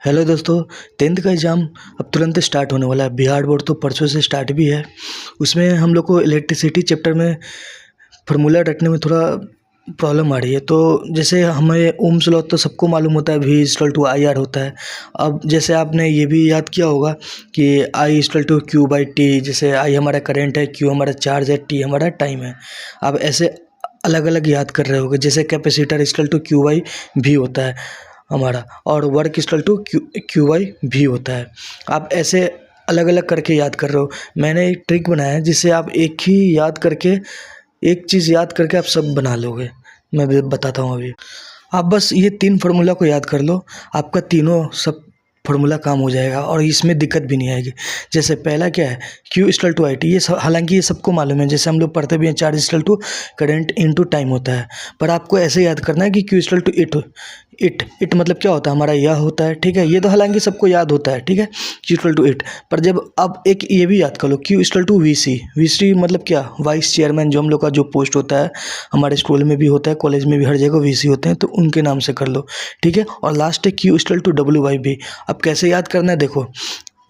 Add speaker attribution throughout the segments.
Speaker 1: Hello दोस्तों, 10th का exam अब तुरंत स्टार्ट होने वाला है। बिहार बोर्ड तो परसों से स्टार्ट भी है। उसमें हम लोग को इलेक्ट्रिसिटी चैप्टर में फार्मूला रटने में थोड़ा प्रॉब्लम आ रही है। तो जैसे हमें ओम्स लॉ तो सबको मालूम होता है, V equal to I R होता है। अब जैसे आपने ये भी याद किया होगा कि I equal to Q by T. जैसे I हमारा करंट है, Q हमारा चार्ज है, T हमारा टाइम है। अब ऐसे अलग अलग याद कर रहे होगे। जैसे capacitor equal to Q by V होता है हमारा, और work equal to Q by V होता है। आप ऐसे अलग अलग करके याद कर रहे हो। मैंने एक ट्रिक बनाया है जिससे आप एक ही याद करके, एक चीज़ याद करके आप सब बना लोगे। मैं भी बताता हूँ अभी। आप बस ये 3 फार्मूला को याद कर लो, आपका तीनों सब फार्मूला काम हो जाएगा और इसमें दिक्कत भी नहीं आएगी। जैसे पहला क्या है, Q equal to I T. ये हालांकि ये सबको मालूम है, जैसे हम लोग पढ़ते भी हैं, charge equal to current into time होता है। पर आपको ऐसे याद करना है कि Q इक्वल टू इट मतलब क्या होता है, हमारा यह होता है। ठीक है, ये तो हालांकि सबको याद होता है। ठीक है, Q इक्वल टू इट। पर जब अब एक ये भी याद कर लो, Q इक्वल टू वी सी मतलब क्या, वाइस चेयरमैन, जो हम लोग का जो पोस्ट होता है, हमारे स्कूल में भी होता है, कॉलेज में भी, हर जगह VC होते हैं, तो उनके नाम से कर लो। ठीक है, और लास्ट है Q equal to W by V. अब कैसे याद करना है, देखो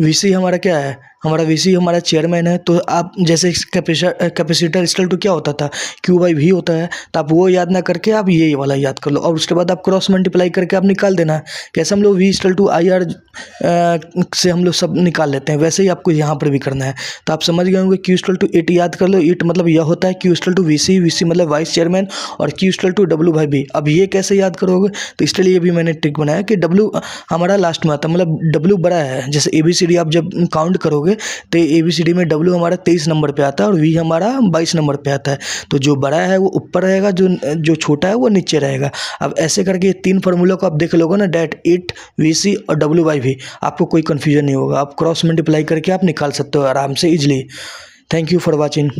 Speaker 1: VC हमारा क्या है, हमारा VC हमारा चेयरमैन है। तो आप जैसे कैपेसिटर इक्वल टू क्या होता था, Q बाई V होता है। तो आप वो याद ना करके आप ये वाला याद कर लो, और उसके बाद आप क्रॉस मल्टीप्लाई करके आप निकाल देना। कैसे हम लोग V equal to I R से हम लोग सब निकाल लेते हैं, वैसे ही आपको यहाँ पर भी करना है। तो आप समझ गए होंगे। Q इक्वल टू इट याद कर लो, इट मतलब यह होता है। Q इक्वल टू VC मतलब वाइस चेयरमैन, और Q equal to W by V. अब ये कैसे याद करोगे, तो इसके लिए भी मैंने ट्रिक बनाया कि W हमारा लास्ट में आता है, मतलब W बड़ा है। जैसे ABCD आप जब काउंट करोगे तो ABCD में W हमारा 23 नंबर पे आता है और V हमारा 22 नंबर पे आता है। तो जो बड़ा है वो ऊपर रहेगा, जो छोटा है वो नीचे रहेगा। अब ऐसे करके ये 3 फार्मूला को आप देख लोगे ना, डेट, इट, VC और W बाई V, आपको कोई कन्फ्यूजन नहीं होगा। आप क्रॉस मल्टीप्लाई करके आप निकाल सकते हो आराम से, easily. Thank you for watching.